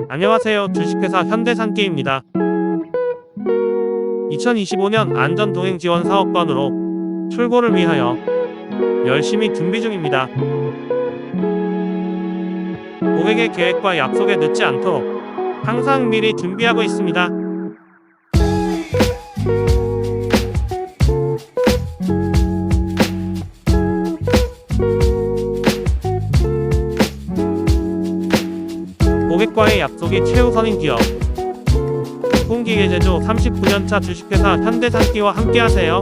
안녕하세요. 주식회사 현대산기입니다. 2025년 안전동행지원 사업권으로 출고를 위하여 열심히 준비 중입니다. 고객의 계획과 약속에 늦지 않도록 항상 미리 준비하고 있습니다. 고객과의 약속이 최우선인 기업. 목공기계 제조 39년차 주식회사 현대산기와 함께하세요.